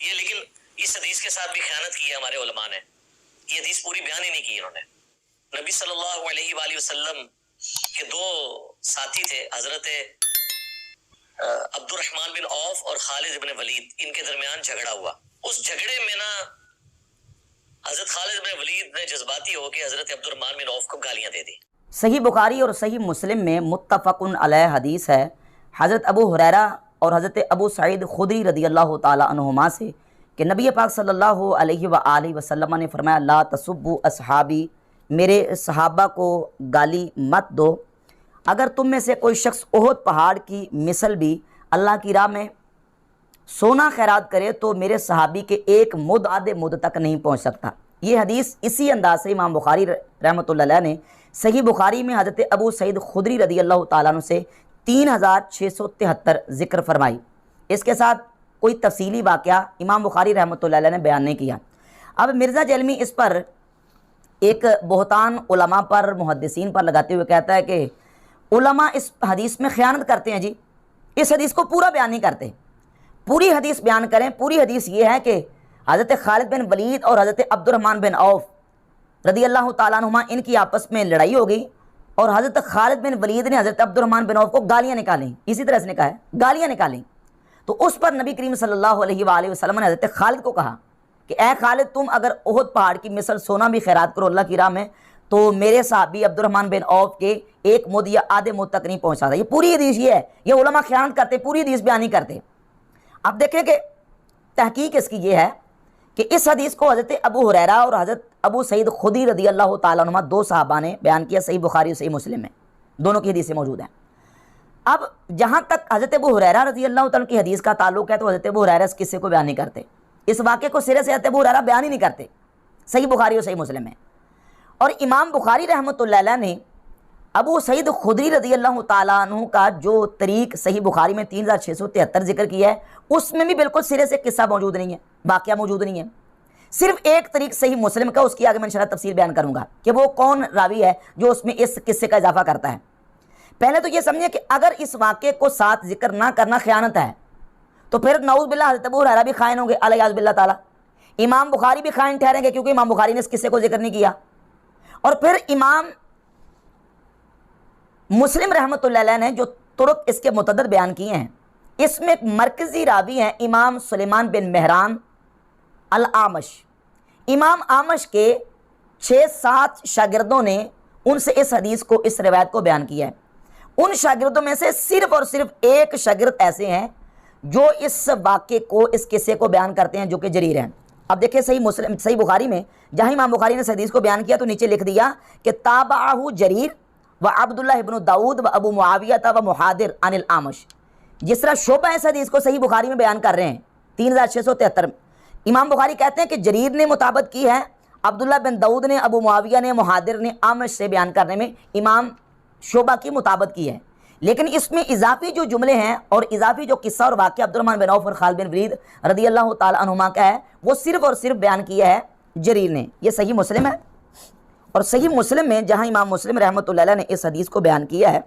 یہ لیکن اس حدیث کے ساتھ بھی خیانت کی ہے ہمارے علماء نے. یہ حدیث پوری بیان ہی نہیں کی انہوں نے. نبی صلی اللہ علیہ وآلہ وسلم کے دو ساتھی تھے, حضرت عبد الرحمن بن عوف اور خالد بن ولید. ان کے درمیان جھگڑا ہوا. اس جھگڑے میں نا حضرت خالد بن ولید نے جذباتی ہو کے حضرت عبد الرحمن بن عوف کو گالیاں دے دی. صحیح بخاری اور صحیح مسلم میں متفق علیہ حدیث ہے حضرت ابو ہریرہ اور حضرت ابو سعید خدری رضی اللہ تعالی عنہما سے کہ نبی پاک صلی اللہ علیہ وآلہ وسلم نے فرمایا لا تسبوا اصحابی, میرے صحابہ کو گالی مت دو. اگر تم میں سے کوئی شخص احد پہاڑ کی مثل بھی اللہ کی راہ میں سونا خیرات کرے تو میرے صحابی کے ایک مد آدھے مد تک نہیں پہنچ سکتا. یہ حدیث اسی انداز سے امام بخاری رحمۃ اللہ علیہ نے صحیح بخاری میں حضرت ابو سعید خدری رضی اللہ تعالیٰ عنہ سے 3673 ذکر فرمائی. اس کے ساتھ کوئی تفصیلی واقعہ امام بخاری رحمۃ اللہ علیہ نے بیان نہیں کیا. اب مرزا جہلمی اس پر ایک بہتان علماء پر, محدثین پر لگاتے ہوئے کہتا ہے کہ علماء اس حدیث میں خیانت کرتے ہیں. جی اس حدیث کو پورا بیان نہیں کرتے, پوری حدیث بیان کریں. پوری حدیث یہ ہے کہ حضرت خالد بن ولید اور حضرت عبد الرحمن بن عوف رضی اللہ تعالیٰ عنہما ان کی آپس میں لڑائی ہو گئی اور حضرت خالد بن ولید نے حضرت عبد الرحمن بن عوف کو گالیاں نکالیں. اسی طرح اس نے کہا ہے گالیاں نکالیں. تو اس پر نبی کریم صلی اللہ علیہ وآلہ وسلم نے حضرت خالد کو کہا کہ اے خالد, تم اگر احد پہاڑ کی مثل سونا بھی خیرات کرو اللہ کی راہ میں تو میرے صحابی عبد الرحمن بن عوف کے ایک مد یا آدھے مد تک نہیں پہنچا تھا. یہ پوری حدیث یہ ہے. یہ علماء خیانت کرتے, پوری حدیث بیان نہیں کرتے. اب دیکھیں کہ تحقیق اس کی یہ ہے کہ اس حدیث کو حضرت ابو ہریرہ اور حضرت ابو سعید خدری رضی اللہ تعالیٰ عنہما دو صحابہ نے بیان کیا. صحیح بخاری اور صحیح مسلم میں دونوں کی حدیثیں موجود ہیں. اب جہاں تک حضرت ابو ہریرہ رضی اللہ تعالیٰ کی حدیث کا تعلق ہے تو حضرت ابو ہریرہ اس قصے کو بیان نہیں کرتے, اس واقعے کو سرے سے حضرت ابو ہریرہ بیان ہی نہیں کرتے صحیح بخاری اور صحیح مسلم میں. اور امام بخاری رحمۃ اللہ علیہ نے ابو سعید خدری رضی اللہ تعالیٰ عنہ کا جو طریق صحیح بخاری میں 3673 ذکر کیا ہے اس میں بھی بالکل سرے سے قصہ موجود نہیں ہے, واقعہ موجود نہیں ہے. صرف ایک طریق صحیح مسلم کا, اس کی آگے میں انشاءاللہ تفصیل بیان کروں گا کہ وہ کون راوی ہے جو اس میں اس قصے کا اضافہ کرتا ہے. پہلے تو یہ سمجھیں کہ اگر اس واقعے کو ساتھ ذکر نہ کرنا خیانت ہے تو پھر نعوذ باللہ حضرت ابو ہریرہ بھی خائن ہوں گے علیہ باللہ تعالیٰ, امام بخاری بھی خائن ٹھہریں گے کیونکہ امام بخاری نے اس قصے کو ذکر نہیں کیا, اور پھر امام مسلم رحمۃ اللہ علیہ نے جو طرق اس کے متعدد بیان کیے ہیں اس میں ایک مرکزی راوی ہیں امام سلیمان بن مہران العامش. امام عامش کے 6-7 شاگردوں نے ان سے اس حدیث کو, اس روایت کو بیان کیا ہے. ان شاگردوں میں سے صرف اور صرف ایک شاگرد ایسے ہیں جو اس واقعے کو, اس قصے کو بیان کرتے ہیں جو کہ جریر ہیں. اب دیکھیں صحیح بخاری میں جہاں امام بخاری نے اس حدیث کو بیان کیا تو نیچے لکھ دیا کہ تابعہ جریر و عبداللہ ابن داود و ابو معاویہ و محادر عن العامش. جس طرح شعبہ اس حدیث کو صحیح بخاری میں بیان کر رہے ہیں 3673, امام بخاری کہتے ہیں کہ جریر نے مطابقت کی ہے, عبداللہ بن داود نے, ابو معاویہ نے, محادر نے عامش سے بیان کرنے میں امام شعبہ کی مطابقت کی ہے. لیکن اس میں اضافی جو جملے ہیں اور اضافی جو قصہ اور واقعہ عبد الرحمن بن عوف اور خالد بن ولید رضی اللہ تعالیٰ عنہما کا ہے وہ صرف اور صرف بیان کیا ہے جریر نے. یہ صحیح مسلم ہے, اور صحیح مسلم میں جہاں امام مسلم رحمۃ اللہ علیہ نے اس حدیث کو بیان کیا ہے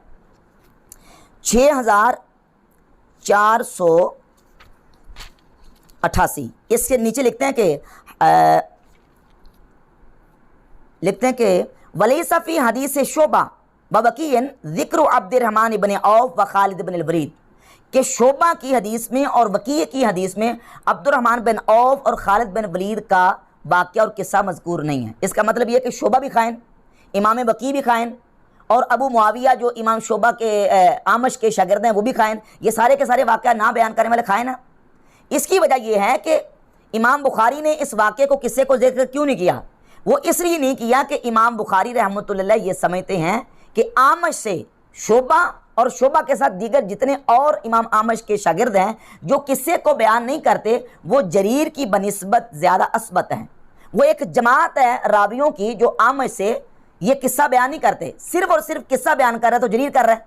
6488, اس کے نیچے لکھتے ہیں کہ ولیس فی حدیث شعبہ ووکیع ذکر عبد الرحمن بن عوف و خالد بن الولید, کہ شعبہ کی حدیث میں اور وکیع کی حدیث میں عبد الرحمن بن عوف اور خالد بن ولید کا واقعہ اور قصہ مذکور نہیں ہے. اس کا مطلب یہ کہ شعبہ بھی خائن, امام وکیع بھی خائن, اور ابو معاویہ جو امام شعبہ کے عامش کے شاگرد ہیں وہ بھی خائن. یہ سارے کے سارے واقعہ نہ بیان کرنے والے خائن ہیں. اس کی وجہ یہ ہے کہ امام بخاری نے اس واقعے کو, قصے کو ذکر کیوں نہیں کیا؟ وہ اس لیے نہیں کیا کہ امام بخاری رحمۃ اللہ یہ سمجھتے ہیں کہ عامش سے شعبہ اور شعبہ کے ساتھ دیگر جتنے اور امام عامش کے شاگرد ہیں جو قصے کو بیان نہیں کرتے وہ جریر کی بنسبت زیادہ اثبت ہیں. وہ ایک جماعت ہے راویوں کی جو عامش سے یہ قصہ بیان نہیں کرتے, صرف اور صرف قصہ بیان کر رہا ہے تو جریر کر رہا ہے.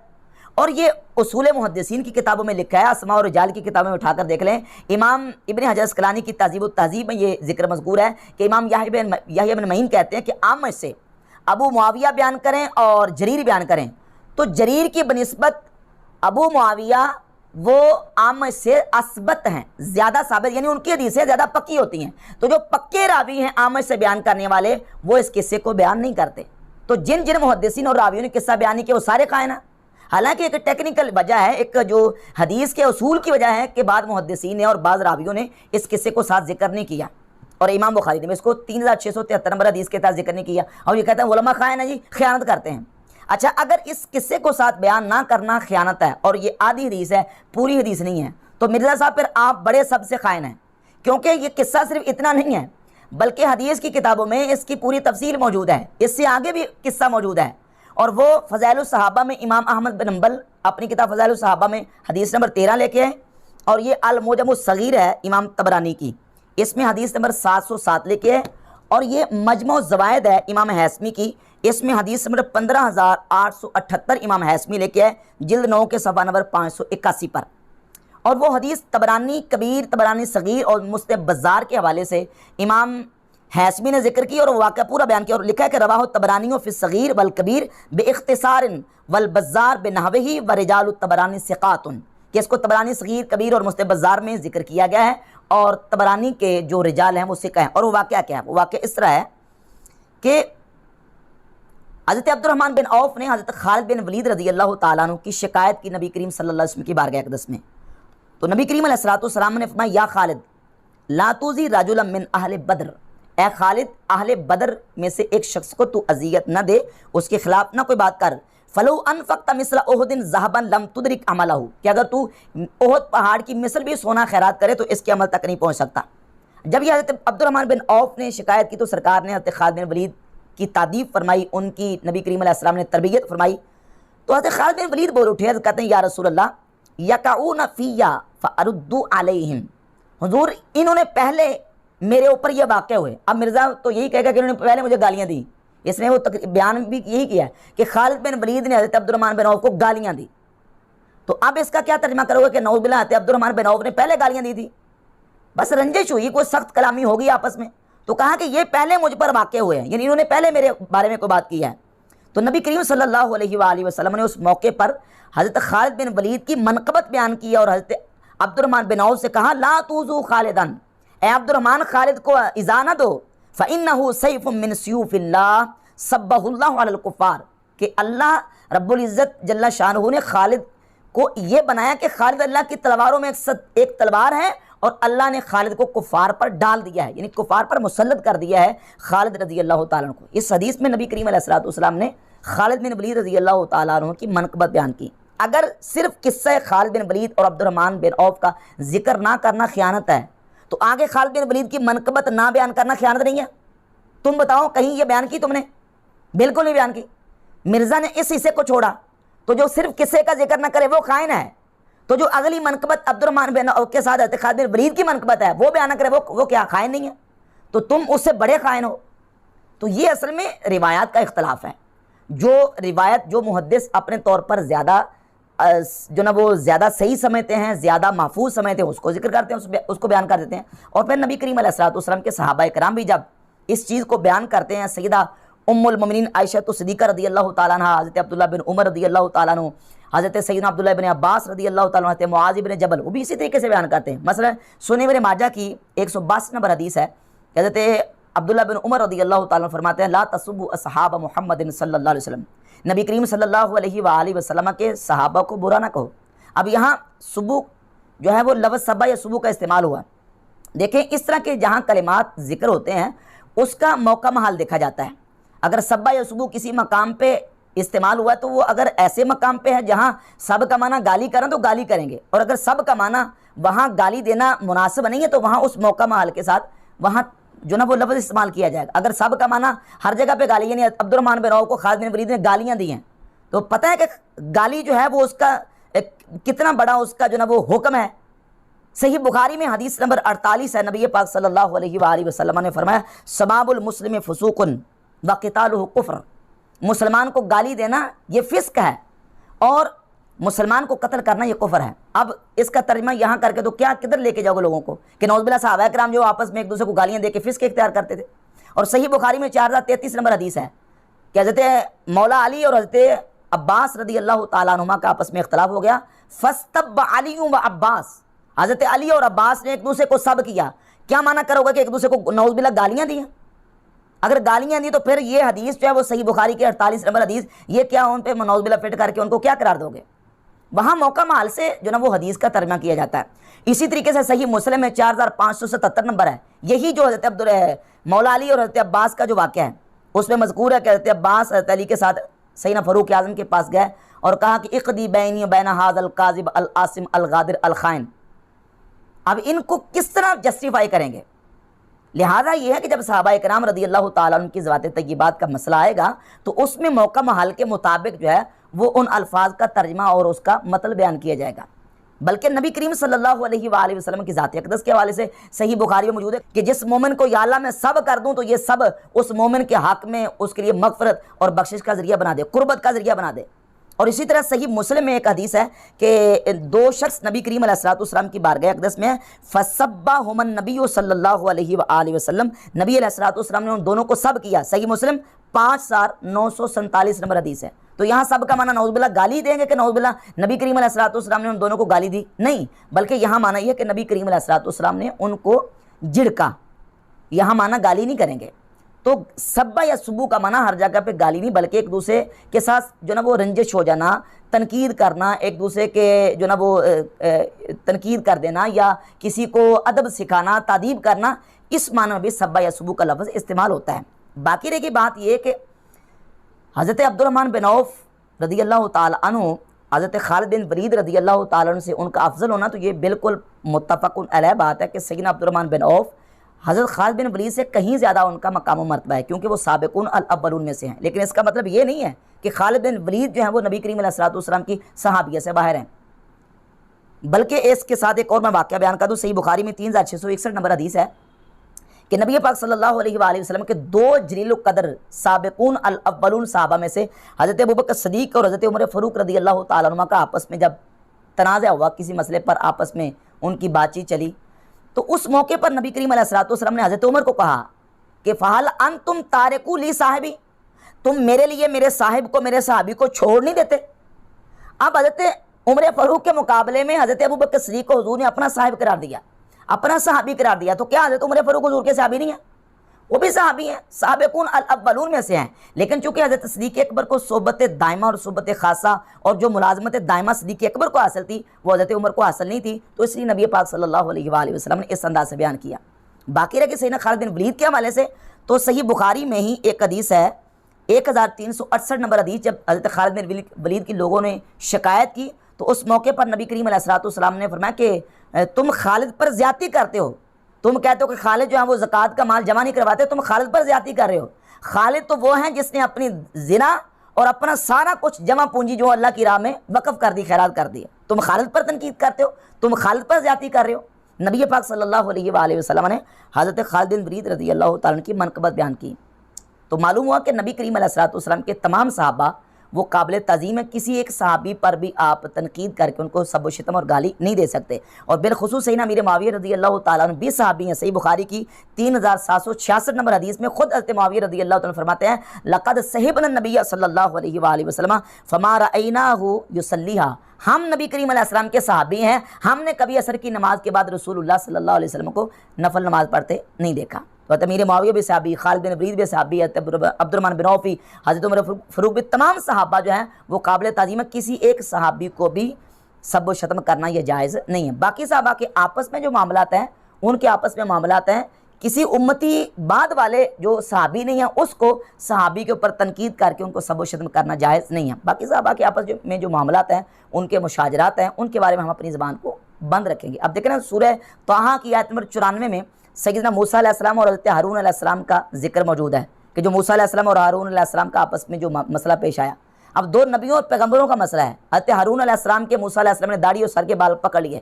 اور یہ اصول محدثین کی کتابوں میں لکھا ہے, اسماء اور رجال کی کتابوں میں اٹھا کر دیکھ لیں. امام ابن حجر اسقلانی کی تہذیب التہذیب میں یہ ذکر مذکور ہے کہ امام یحییٰ بن معین کہتے ہیں کہ عامش سے ابو معاویہ بیان کریں اور جریر بیان کریں تو جریر کی بنسبت ابو معاویہ وہ عام سے اثبت ہیں، زیادہ ثابت، یعنی ان کی حدیثیں زیادہ پکی ہوتی ہیں. تو جو پکے راوی ہیں عام سے بیان کرنے والے، وہ اس قصے کو بیان نہیں کرتے. تو جن محدثین اور راویوں نے قصہ بیان کیا وہ سارے خائن ہیں. حالانکہ ایک ٹیکنیکل وجہ ہے، ایک جو حدیث کے اصول کی وجہ ہے کہ بعض محدثین نے اور بعض راویوں نے اس قصے کو ساتھ ذکر نہیں کیا، اور امام بخاری نے اس کو 3673 نمبر حدیث کے تحت ذکر نہیں کیا، اور یہ کہتے ہیں علماء خائن ہیں جی، خیانت کرتے ہیں. اچھا، اگر اس قصے کو ساتھ بیان نہ کرنا خیانت ہے اور یہ آدھی حدیث ہے، پوری حدیث نہیں ہے، تو مرزا صاحب پھر آپ بڑے سب سے خائن ہیں. کیونکہ یہ قصہ صرف اتنا نہیں ہے، بلکہ حدیث کی کتابوں میں اس کی پوری تفصیل موجود ہے، اس سے آگے بھی قصہ موجود ہے. اور وہ فضائل الصحابہ میں امام احمد بن حنبل اپنی کتاب فضائل الصحابہ میں حدیث نمبر 13 لے کے ہیں، اور یہ المعجم الصغیر ہے امام طبرانی کی، اس میں حدیث نمبر 707 لے کے ہے. اور یہ مجمع الزوائد ہے امام حیثمی کی، اس میں حدیث نمبر 15878 امام حیثمی لے کے ہے، جلد 9 کے صفحہ نمبر 581 پر. اور وہ حدیث طبرانی کبیر، طبرانی صغیر اور مستہ بزار کے حوالے سے امام حیثمی نے ذکر کی، اور وہ واقعہ پورا بیان کیا، اور لکھا ہے کہ رواہ الطبرانی فی الصغیر والکبیر باختصار والبزار بنحوہ ورجال الطبرانی ثقات، کہ اس کو طبرانی صغیر، کبیر اور مستہ بزار میں ذکر کیا گیا ہے، اور طبرانی کے جو رجال ہیں وہ ثقہ ہیں. اور وہ واقعہ کیا ہے؟ وہ واقعہ اس طرح ہے کہ حضرت عبد الرحمن بن عوف نے حضرت خالد بن ولید رضی اللہ تعالیٰ عنہ کی شکایت کی نبی کریم صلی اللہ علیہ وسلم کی بارگاہ اقدس میں. تو نبی کریم علیہ السلام نے فرمایا، یا خالد لا توزی رجلا من اہل بدر، اے خالد اہل بدر میں سے ایک شخص کو تو اذیت نہ دے، اس کے خلاف نہ کوئی بات کر. فلو انفقت مثل احد ذهبا لم تدرک عملہ، کہ اگر تو احد پہاڑ کی مثل بھی سونا خیرات کرے تو اس کے عمل تک نہیں پہنچ سکتا. جب یہ حضرت عبد الرحمن بن عوف نے شکایت کی تو سرکار نے حضرت خالد بن ولید کی تعدیب فرمائی، ان کی نبی کریم علیہ السلام نے تربیت فرمائی. تو حضرت خالد بن ولید بول اٹھے، کہتے ہیں یا رسول اللہ یقعون فیا فاردوا علیہم، حضور انہوں نے پہلے میرے اوپر یہ واقع ہوئے. اب مرزا تو یہی کہے گا کہ انہوں نے پہلے مجھے گالیاں دی، اس نے وہ بیان بھی یہی کیا ہے کہ خالد بن ولید نے حضرت عبد الرحمن بن عوف کو گالیاں دی. تو اب اس کا کیا ترجمہ کرو گے کہ نعوذ باللہ حضرت عبد الرحمن بن عوف نے پہلے گالیاں دی تھی، بس رنجش ہوئی، کوئی سخت کلامی ہوگی آپس میں، تو کہا کہ یہ پہلے مجھ پر واقع ہوئے ہیں، یعنی انہوں نے پہلے میرے بارے میں کوئی بات کی ہے. تو نبی کریم صلی اللہ علیہ وآلہ وسلم نے اس موقع پر حضرت خالد بن ولید کی منقبت بیان کی اور حضرت عبد الرحمن بن عوف سے کہا لا توزو خالدن، اے عبد الرحمن خالد کو ایذا نہ دو، فإنہ سیف من سیوف اللہ صبہ اللہ علی الکفار، کہ اللہ رب العزت جل شانہ نے خالد کو یہ بنایا کہ خالد اللہ کی تلواروں میں ایک تلوار ہے، اور اللہ نے خالد کو کفار پر ڈال دیا ہے، یعنی کفار پر مسلط کر دیا ہے خالد رضی اللہ تعالیٰ عنہ کو. اس حدیث میں نبی کریم علیہ السلام نے خالد بن ولید رضی اللہ تعالیٰ عنہ کی منقبت بیان کی. اگر صرف قصہ خالد بن ولید اور عبد الرحمن بن عوف کا ذکر نہ کرنا خیانت ہے، تو آگے خالد بن ولید کی منقبت نہ بیان کرنا خیانت نہیں ہے؟ تم بتاؤ کہیں یہ بیان کی تم نے؟ بالکل نہیں بیان کی. مرزا نے اس حصے کو چھوڑا، تو جو صرف قصے کا ذکر نہ کرے وہ خائن ہے. تو جو اگلی منقبت عبد الرحمن بن عوف کے ساتھ خالد بن ولید کی منقبت ہے وہ بیان نہ کرے وہ کیا خائن نہیں ہے؟ تو تم اس سے بڑے خائن ہو. تو یہ اصل میں روایات کا اختلاف ہے. جو روایت جو محدث اپنے طور پر زیادہ جو نا وہ زیادہ صحیح سمجھتے ہیں، زیادہ محفوظ سمجھتے ہیں، اس کو ذکر کرتے ہیں، اس کو بیان کر دیتے ہیں. اور پھر نبی کریم علیہ السلام کے صحابہ کرام بھی جب اس چیز کو بیان کرتے ہیں، سیدہ ام المومنین عائشہ صدیقہ رضی اللہ تعالیٰ عنہ، حضرت عبداللہ بن عمر رضی اللہ تعالیٰ عنہ، حضرت سیدنا عبداللہ بن عباس رضی اللہ تعالیٰ عنہ، حضرت معاذ بن جبل، وہ بھی اسی طریقے سے بیان کرتے ہیں. مثلا سنن ابن ماجہ کی 162 نمبر حدیث ہے، حضرت عبداللہ بن عمر رضی اللہ تعالیٰ عنہ فرماتے ہیں لا تسبوا اصحاب محمد صلی اللہ علیہ وسلم، نبی کریم صلی اللہ علیہ وآلہ وسلم کے صحابہ کو برا نہ کہو. اب یہاں سبو جو ہے وہ لفظ سبا یا سبو کا استعمال ہوا. دیکھیں اس طرح کے جہاں کلمات ذکر ہوتے ہیں اس کا موقع محال دیکھا جاتا ہے. اگر سبا یا سبو کسی مقام پہ استعمال ہوا تو وہ اگر ایسے مقام پہ ہے جہاں سب کا معنی گالی کریں تو گالی کریں گے، اور اگر سب کا معنی وہاں گالی دینا مناسب نہیں ہے تو وہاں اس موقع محال کے ساتھ وہاں جو نا وہ لفظ استعمال کیا جائے گا. اگر سب کا معنی ہر جگہ پہ گالی، یعنی عبد الرحمن بن عوف کو خالد بن ولید نے گالیاں دی ہیں، تو پتہ ہے کہ گالی جو ہے وہ اس کا کتنا بڑا اس کا جو نا وہ حکم ہے. صحیح بخاری میں حدیث نمبر 48 ہے، نبی پاک صلی اللہ علیہ وآلہ وسلم نے فرمایا سباب المسلم فسوق وقتالہ کفر، مسلمان کو گالی دینا یہ فسق ہے اور مسلمان کو قتل کرنا یہ کفر ہے. اب اس کا ترجمہ یہاں کر کے تو کیا کدھر لے کے جاؤ گے لوگوں کو کہ نعوذ باللہ صحابہ کرام جو آپس میں ایک دوسرے کو گالیاں دے کے فسق اختیار کرتے تھے. اور صحیح بخاری میں 4033 نمبر حدیث ہے کہ حضرت مولا علی اور حضرت عباس رضی اللہ تعالیٰ عنہما کا آپس میں اختلاف ہو گیا. فاستب علی و عباس, حضرت علی اور عباس نے ایک دوسرے کو سب کیا. کیا معنی کرو گا کہ ایک دوسرے کو نعوذ باللہ گالیاں دی ہیں؟ اگر گالیاں دی تو پھر یہ حدیث جو ہے وہ صحیح بخاری کے 48 نمبر حدیث, یہ کیا ان پہ نعوذ باللہ فٹ کر کے ان کو کیا قرار دو گے؟ وہاں موقع محال سے جو نا وہ حدیث کا ترجمہ کیا جاتا ہے. اسی طریقے سے صحیح مسلم میں 4577 نمبر ہے. یہی جو حضرت مولا علی اور حضرت عباس کا جو واقعہ ہے اس میں مذکور ہے کہ حضرت عباس حضرت علی کے ساتھ سیدنا فاروق اعظم کے پاس گئے اور کہا کہ اقضی بینی و بین ھذا الکاذب العاصم الغادر الخائن. اب ان کو کس طرح جسٹیفائی کریں گے؟ لہٰذا یہ ہے کہ جب صحابہ کرام رضی اللہ تعالیٰ عنہ کی ذوات طیبات کا مسئلہ آئے گا تو اس میں موقع محل کے مطابق جو ہے وہ ان الفاظ کا ترجمہ اور اس کا مطلب بیان کیا جائے گا. بلکہ نبی کریم صلی اللہ علیہ وآلہ وسلم کی ذات اقدس کے حوالے سے صحیح بخاری میں موجود ہے کہ جس مومن کو یا اللہ میں سب کر دوں تو یہ سب اس مومن کے حق میں اس کے لیے مغفرت اور بخشش کا ذریعہ بنا دے, قربت کا ذریعہ بنا دے. اور اسی طرح صحیح مسلم میں ایک حدیث ہے کہ دو شخص نبی کریم علیہ السلام کی بارگاہ اقدس میں فَصَبَّهُمَ النَّبِيُّ صلی اللہ علیہ وآلہ وسلم, نبی علیہ السلام نے ان دونوں کو سب کیا. صحیح مسلم 5947 نمبر حدیث ہے. تو یہاں سب کا معنی نعوذ باللہ گالی دیں گے کہ نعوذ باللہ نبی کریم علیہ السلام نے ان دونوں کو گالی دی؟ نہیں, بلکہ یہاں معنی یہ ہے کہ نبی کریم علیہ السلام نے ان کو جھڑکا. یہاں معنی گالی نہیں کریں گے. تو سبا یا سبو کا معنی ہر جگہ پہ گالی نہیں بلکہ ایک دوسرے کے ساتھ جو نا وہ رنجش ہو جانا, تنقید کرنا, ایک دوسرے کے جو نا وہ تنقید کر دینا یا کسی کو ادب سکھانا, تادیب کرنا, اس معنی میں بھی سبا یا سبو کا لفظ استعمال ہوتا ہے. باقی رہی بات یہ کہ حضرت عبد الرحمن بن عوف رضی اللہ تعالیٰ عنہ حضرت خالد بن ولید رضی اللہ تعالیٰ عنہ سے ان کا افضل ہونا, تو یہ بالکل متفق علیہ بات ہے کہ سیدنا عبد الرحمن بن عوف حضرت خالد بن ولید سے کہیں زیادہ ان کا مقام و مرتبہ ہے کیونکہ وہ سابقون الاولون میں سے ہیں. لیکن اس کا مطلب یہ نہیں ہے کہ خالد بن ولید جو ہیں وہ نبی کریم علیہ السلام کی صحابیت سے باہر ہیں, بلکہ اس کے ساتھ ایک اور میں واقعہ بیان کر دوں. صحیح بخاری میں 3661 نمبر حدیث ہے کہ نبی پاک صلی اللہ علیہ وآلہ وسلم کے دو جلیل القدر سابقون الاولون صحابہ میں سے حضرت ابوبکر صدیق اور حضرت عمر فاروق رضی اللہ تعالیٰ عنہ کا آپس میں جب تنازع ہوا, کسی مسئلے پر آپس میں ان کی بات چیت چلی, تو اس موقع پر نبی کریم علیہ السلام نے حضرت عمر کو کہا کہ فَهَلْ أَنْتُمْ تَارِكُوا لِي صَاحِبِي, تم میرے لیے میرے صاحب کو, میرے صحابی کو چھوڑ نہیں دیتے؟ اب حضرت عمر فاروق کے مقابلے میں حضرت ابوبکر صدیق کو حضور نے اپنا صاحب قرار دیا, اپنا صحابی قرار دیا. تو کیا حضرت عمر فاروق حضور کے صحابی نہیں ہیں؟ وہ بھی صحابی ہیں, سابقون الاولون میں سے ہیں. لیکن چونکہ حضرت صدیق اکبر کو صحبت دائمہ اور صحبت خاصہ اور جو ملازمت دائمہ صدیق اکبر کو حاصل تھی وہ حضرت عمر کو حاصل نہیں تھی, تو اس لیے نبی پاک صلی اللہ علیہ وآلہ وسلم نے اس انداز سے بیان کیا. باقی رہ کہ سیدنا خالد بن ولید کے حوالے سے تو صحیح بخاری میں ہی ایک حدیث ہے 1368 نمبر حدیث, جب حضرت خالد بن ولید کی لوگوں نے شکایت کی تو اس موقع پر نبی کریم علیہ السلام نے فرمایا کہ تم خالد پر زیادتی کرتے ہو, تم کہتے ہو کہ خالد جو ہے وہ زکوٰۃ کا مال جمع نہیں کرواتے, تم خالد پر زیادتی کر رہے ہو. خالد تو وہ ہیں جس نے اپنی زنا اور اپنا سارا کچھ جمع پونجی جو اللہ کی راہ میں وقف کر دی, خیرات کر دی. تم خالد پر تنقید کرتے ہو, تم خالد پر زیادتی کر رہے ہو. نبی پاک صلی اللہ علیہ وآلہ وسلم نے حضرت خالد بن ولید رضی اللہ تعالیٰ عنہ کی منقبت بیان کی. تو معلوم ہوا کہ نبی کریم علیہ السلام کے تمام صحابہ وہ قابل تعظیم ہے, کسی ایک صحابی پر بھی آپ تنقید کر کے ان کو سب و شتم اور گالی نہیں دے سکتے. اور بالخصوص سیدنا امیر معاویہ رضی اللہ تعالیٰ عنہ بھی صحابی ہیں. صحیح بخاری کی 3766 نمبر حدیث میں خود حضرت معاویہ رضی اللہ تعالیٰ عنہ فرماتے ہیں لقد صحبنا النبی صلی اللہ علیہ وآلہ وسلم فما رأیناہ یصلیھا, ہم نبی کریم علیہ السلام کے صحابی ہیں, ہم نے کبھی عصر کی نماز کے بعد رسول اللہ صلی اللہ علیہ وسلم کو نفل نماز پڑھتے نہیں دیکھا. تو امیر معاویہ بھی صحابی, خالد بن ولید بھی صحابی, عبد الرحمن بن عوف, حضرت عمر فاروق بھی, تمام صحابہ جو ہیں وہ قابل تعظیم ہے. کسی ایک صحابی کو بھی سب و شتم کرنا یہ جائز نہیں ہے. باقی صحابہ کے آپس میں جو معاملات ہیں ان کے آپس میں معاملات ہیں, کسی امتی بعد والے جو صحابی نہیں ہیں اس کو صحابی کے اوپر تنقید کر کے ان کو سب و شتم کرنا جائز نہیں ہے. باقی صحابہ کے آپس میں جو معاملات ہیں ان کے مشاجرات ہیں ان کے بارے میں ہم اپنی زبان کو بند رکھیں گے. اب دیکھیں نا سورہ طٰہٰ کی آیت نمبر 94 میں سیدنا موسیٰ علیہ السلام اور حضرت ہارون علیہ السلام کا ذکر موجود ہے کہ جو موسیٰ علیہ السلام اور ہارون علیہ السلام کا آپس میں جو مسئلہ پیش آیا. اب دو نبیوں اور پیغمبروں کا مسئلہ ہے. حضرت ہارون علیہ السلام کے موسیٰ علیہ السلام نے داڑھی اور سر کے بال پکڑ لیے,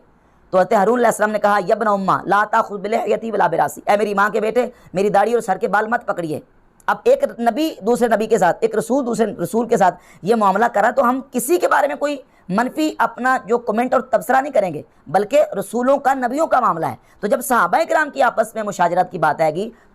تو حضرت ہارون علیہ السلام نے کہا یا ابن امّا لا تأخذ بلحیتی ولا براسی, اے میری ماں کے بیٹے میری داڑھی اور سر کے بال مت پکڑیے. اب ایک نبی دوسرے نبی کے ساتھ, ایک رسول دوسرے رسول کے ساتھ یہ معاملہ کرا, تو ہم کسی کے بارے میں کوئی منفی اپنا جو کمنٹ اور تبصرہ نہیں کریں گے, بلکہ رسولوں کا, نبیوں کا معاملہ ہے. تو جب صحابہ کرام کی آپس میں مشاجرات کی بات آئے گی تو